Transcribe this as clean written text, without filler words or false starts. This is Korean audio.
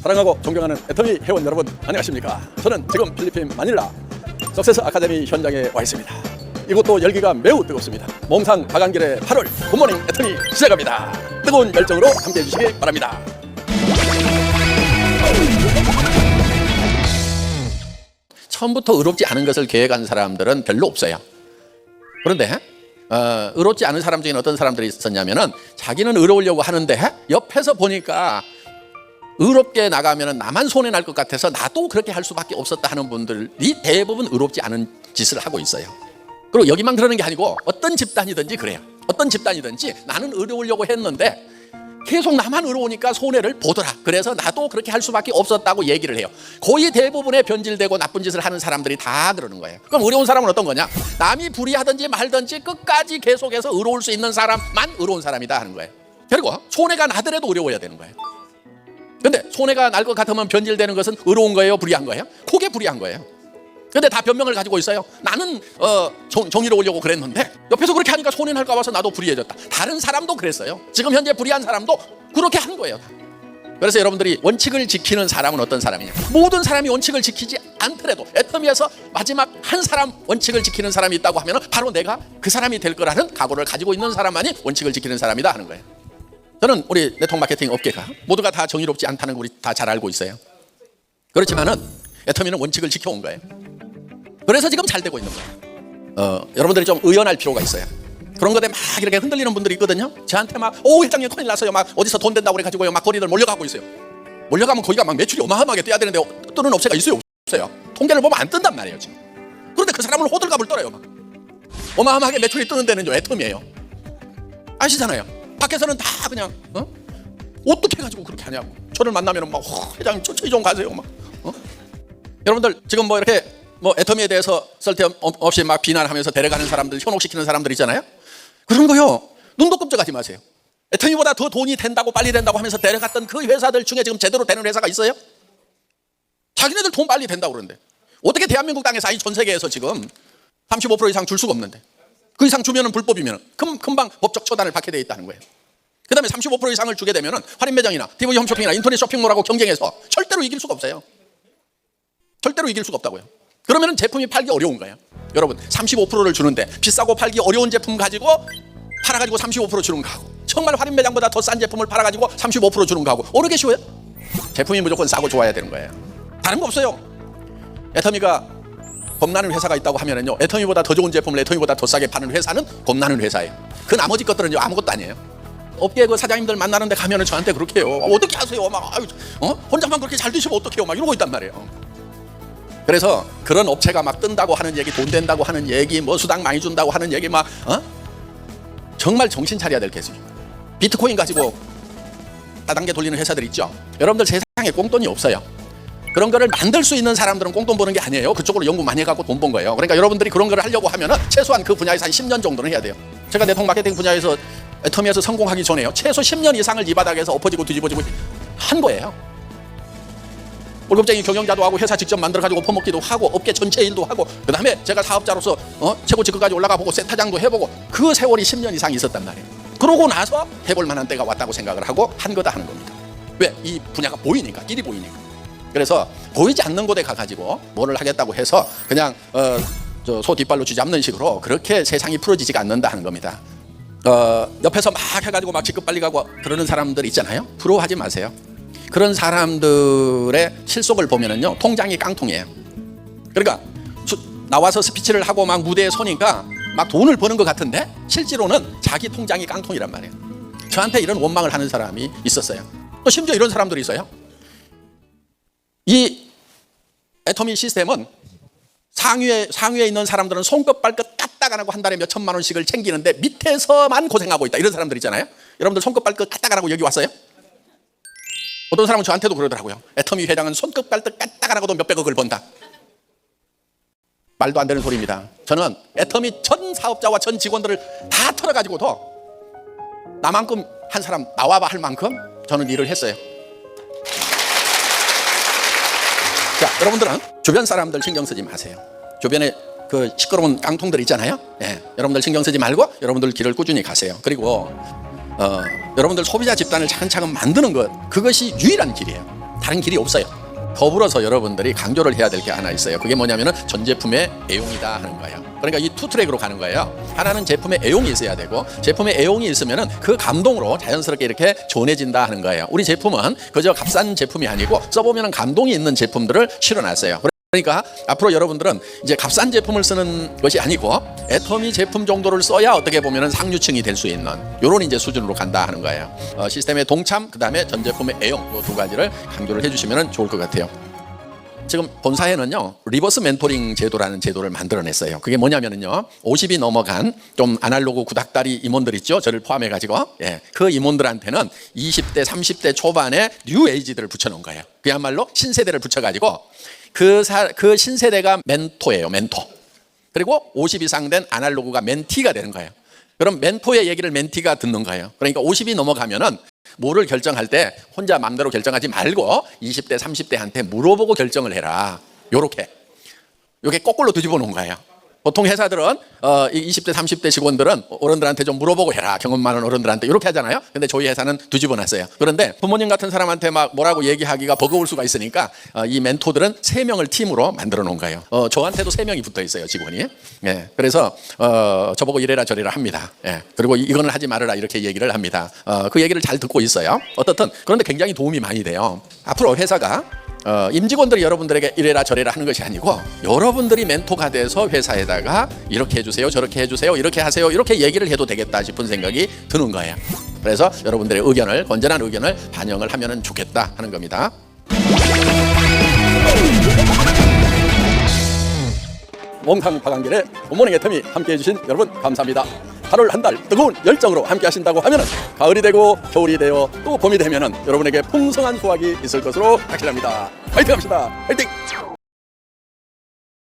사랑하고 존경하는 애터미 회원 여러분, 안녕하십니까? 저는 지금 필리핀 마닐라 석세스 아카데미 현장에 와 있습니다. 이곳도 열기가 매우 뜨겁습니다. 몽상 박한길의 8월 굿모닝 애터미 시작합니다. 뜨거운 열정으로 함께해 주시기 바랍니다. 처음부터 의롭지 않은 것을 계획한 사람들은 별로 없어요. 그런데 의롭지 않은 사람 중에 어떤 사람들이 있었냐면은 자기는 의로우려고 하는데 옆에서 보니까 의롭게 나가면 나만 손해날 것 같아서 나도 그렇게 할 수밖에 없었다 하는 분들이 대부분 의롭지 않은 짓을 하고 있어요. 그리고 여기만 그러는 게 아니고 어떤 집단이든지 그래요. 어떤 집단이든지 나는 의로우려고 했는데 계속 나만 의로우니까 손해를 보더라. 그래서 나도 그렇게 할 수밖에 없었다고 얘기를 해요. 거의 대부분의 변질되고 나쁜 짓을 하는 사람들이 다 그러는 거예요. 그럼 의로운 사람은 어떤 거냐? 남이 불의하든지 말든지 끝까지 계속해서 의로울 수 있는 사람만 의로운 사람이다 하는 거예요. 그리고 손해가 나더라도 의로워야 되는 거예요. 근데 손해가 날 것 같으면 변질되는 것은 의로운 거예요? 불의한 거예요? 그게 불의한 거예요. 근데 다 변명을 가지고 있어요. 나는 정의로우려고 그랬는데 옆에서 그렇게 하니까 손해 날까 봐서 나도 불의해졌다. 다른 사람도 그랬어요. 지금 현재 불의한 사람도 그렇게 한 거예요. 그래서 여러분들이 원칙을 지키는 사람은 어떤 사람이냐? 모든 사람이 원칙을 지키지 않더라도 애터미에서 마지막 한 사람 원칙을 지키는 사람이 있다고 하면 바로 내가 그 사람이 될 거라는 각오를 가지고 있는 사람만이 원칙을 지키는 사람이다 하는 거예요. 저는 우리 네트워크 마케팅 업계가 모두가 다 정의롭지 않다는 걸 우리 다 잘 알고 있어요. 그렇지만은 애터미는 원칙을 지켜온 거예요. 그래서 지금 잘 되고 있는 거예요. 여러분들이 좀 의연할 필요가 있어요. 그런 것에 막 이렇게 흔들리는 분들이 있거든요. 저한테 막 회장님 큰일 났어요. 막 어디서 돈 된다고 그래가지고요. 막 거리들 몰려가고 있어요. 몰려가면 거기가 막 매출이 어마어마하게 떠야 되는데 뜨는 업체가 있어요? 없어요? 통계를 보면 안 뜬단 말이에요 지금. 그런데 그 사람을 호들갑을 떨어요. 막 어마어마하게 매출이 뜨는 데는요 애터미예요. 아시잖아요. 밖에서는 다 그냥 어떻게 해가지고 그렇게 하냐고. 저를 만나면은 막 회장님 천천히 좀 가세요. 막 여러분들 지금 뭐 이렇게 애터미에 대해서 쓸데없이 막 비난하면서 데려가는 사람들, 현혹시키는 사람들 있잖아요. 그런 거요. 눈도 끔찍하지 마세요. 애터미보다 더 돈이 된다고 빨리 된다고 하면서 데려갔던 그 회사들 중에 지금 제대로 되는 회사가 있어요? 자기네들 돈 빨리 된다고 그러는데 어떻게 대한민국 땅에서 아니 전 세계에서 지금 35% 이상 줄 수가 없는데 그 이상 주면은 불법이면 금방 법적 처단을 받게 돼 있다는 거예요. 그 다음에 35% 이상을 주게 되면은 할인 매장이나 TV 홈쇼핑이나 인터넷 쇼핑몰하고 경쟁해서 절대로 이길 수가 없어요. 절대로 이길 수가 없다고요. 그러면 제품이 팔기 어려운 거예요. 여러분 35%를 주는데 비싸고 팔기 어려운 제품 가지고 팔아가지고 35% 주는 거하고 정말 할인 매장보다 더 싼 제품을 팔아가지고 35% 주는 거하고 어느 게 쉬워요? 제품이 무조건 싸고 좋아야 되는 거예요. 다른 거 없어요. 애터미가 겁나는 회사가 있다고 하면은요 애터미보다 더 좋은 제품을 애터미보다 더 싸게 파는 회사는 겁나는 회사예요. 그 나머지 것들은 아무것도 아니에요. 업계 그 사장님들 만나는데 가면은 저한테 그렇게 해요. 어떻게 하세요? 막 혼자만 그렇게 잘 드시면 어떡해요? 막 이러고 있단 말이에요. 그래서 그런 업체가 막 뜬다고 하는 얘기, 돈 된다고 하는 얘기, 뭐 수당 많이 준다고 하는 얘기 막 정말 정신 차려야 될 케이스. 비트코인 가지고 다단계 돌리는 회사들 있죠. 여러분들 세상에 꽁돈이 없어요. 그런 거를 만들 수 있는 사람들은 꽁돈 버는 게 아니에요. 그쪽으로 연구 많이 해갖고 돈 번 거예요. 그러니까 여러분들이 그런 거를 하려고 하면은 최소한 그 분야에서 한 10년 정도는 해야 돼요. 제가 네트워크 마케팅 분야에서 애터미에서 성공하기 전에요. 최소 10년 이상을 이 바닥에서 엎어지고 뒤집어지고 한 거예요. 월급쟁이 경영자도 하고 회사 직접 만들어가지고 퍼먹기도 하고 업계 전체 일도 하고 그 다음에 제가 사업자로서 최고 직급까지 올라가 보고 센터장도 해보고 그 세월이 10년 이상 있었단 말이에요. 그러고 나서 해볼 만한 때가 왔다고 생각을 하고 한 거다 하는 겁니다. 왜? 이 분야가 보이니까, 길이 보이니까. 그래서 보이지 않는 곳에 가가지고 뭐를 하겠다고 해서 그냥 소 뒷발로 쥐잡는 식으로 그렇게 세상이 풀어지지가 않는다 하는 겁니다. 옆에서 막 해가지고 막 직급 빨리 가고 그러는 사람들 있잖아요. 부러워하지 마세요. 그런 사람들의 실속을 보면은요 통장이 깡통이에요. 그러니까 나와서 스피치를 하고 막 무대에 서니까 막 돈을 버는 것 같은데 실제로는 자기 통장이 깡통이란 말이에요. 저한테 이런 원망을 하는 사람이 있었어요. 또 심지어 이런 사람들이 있어요. 이 애터미 시스템은 상위에 있는 사람들은 손끝 발끝 까딱 안 하고 한 달에 몇 천만 원씩을 챙기는데 밑에서만 고생하고 있다. 이런 사람들 있잖아요. 여러분들 손끝 발끝 까딱 안 하고 여기 왔어요? 어떤 사람은 저한테도 그러더라고요. 애터미 회장은 손끝 발끝 까딱 안 하고도 몇백억을 번다. 말도 안 되는 소리입니다. 저는 애터미 전 사업자와 전 직원들을 다 털어가지고도 나만큼 한 사람 나와봐 할 만큼 저는 일을 했어요. 자, 여러분들은 주변 사람들 신경 쓰지 마세요. 주변에 그 시끄러운 깡통들 있잖아요. 여러분들 신경 쓰지 말고 여러분들 길을 꾸준히 가세요. 그리고 여러분들 소비자 집단을 차근차근 만드는 것, 그것이 유일한 길이에요. 다른 길이 없어요. 더불어서 여러분들이 강조를 해야 될 게 하나 있어요. 그게 뭐냐면은 전 제품의 애용이다 하는 거예요. 그러니까 이 투 트랙으로 가는 거예요. 하나는 제품의 애용이 있어야 되고, 제품의 애용이 있으면은 그 감동으로 자연스럽게 이렇게 전해진다 하는 거예요. 우리 제품은 그저 값싼 제품이 아니고 써보면 감동이 있는 제품들을 실어놨어요. 그러니까 앞으로 여러분들은 이제 값싼 제품을 쓰는 것이 아니고 애터미 제품 정도를 써야 어떻게 보면은 상류층이 될 수 있는 이런 이제 수준으로 간다 하는 거예요. 시스템의 동참, 그 다음에 전 제품의 애용, 이 두 가지를 강조를 해주시면 좋을 것 같아요. 지금 본사에는요, 리버스 멘토링 제도라는 제도를 만들어냈어요. 그게 뭐냐면은요, 50이 넘어간 좀 아날로그 구닥다리 임원들 있죠, 저를 포함해가지고, 예, 그 임원들한테는 20대, 30대 초반에 뉴 에이지들을 붙여놓은 거예요. 그야말로 신세대를 붙여가지고 그 신세대가 멘토예요, 멘토. 그리고 50 이상 된 아날로그가 멘티가 되는 거예요. 그럼 멘토의 얘기를 멘티가 듣는 거예요. 그러니까 50이 넘어가면은 뭐를 결정할 때 혼자 마음대로 결정하지 말고 20대, 30대한테 물어보고 결정을 해라. 요렇게 거꾸로 뒤집어 놓은 거예요. 보통 회사들은 20대, 30대 직원들은 어른들한테 좀 물어보고 해라. 경험 많은 어른들한테 이렇게 하잖아요. 근데 저희 회사는 뒤집어 놨어요. 그런데 부모님 같은 사람한테 막 뭐라고 얘기하기가 버거울 수가 있으니까 이 멘토들은 3명을 팀으로 만들어 놓은 거예요. 저한테도 3명이 붙어 있어요, 직원이. 예, 그래서 저보고 이래라 저래라 합니다. 예, 그리고 이거는 하지 말아라 이렇게 얘기를 합니다. 그 얘기를 잘 듣고 있어요. 어떻든 그런데 굉장히 도움이 많이 돼요. 앞으로 회사가 임직원들이 여러분들에게 이래라 저래라 하는 것이 아니고 여러분들이 멘토가 돼서 회사에다가 이렇게 해주세요, 저렇게 해주세요, 이렇게 하세요, 이렇게 얘기를 해도 되겠다 싶은 생각이 드는 거예요. 그래서 여러분들의 의견을, 건전한 의견을 반영을 하면 좋겠다 하는 겁니다. 몽상 파강길의 굿모닝 애터미 함께해 주신 여러분 감사합니다. 8월 한 달 뜨거운 열정으로 함께 하신다고 하면은 가을이 되고 겨울이 되어 또 봄이 되면은 여러분에게 풍성한 수확이 있을 것으로 확실합니다. 파이팅 합시다. 파이팅!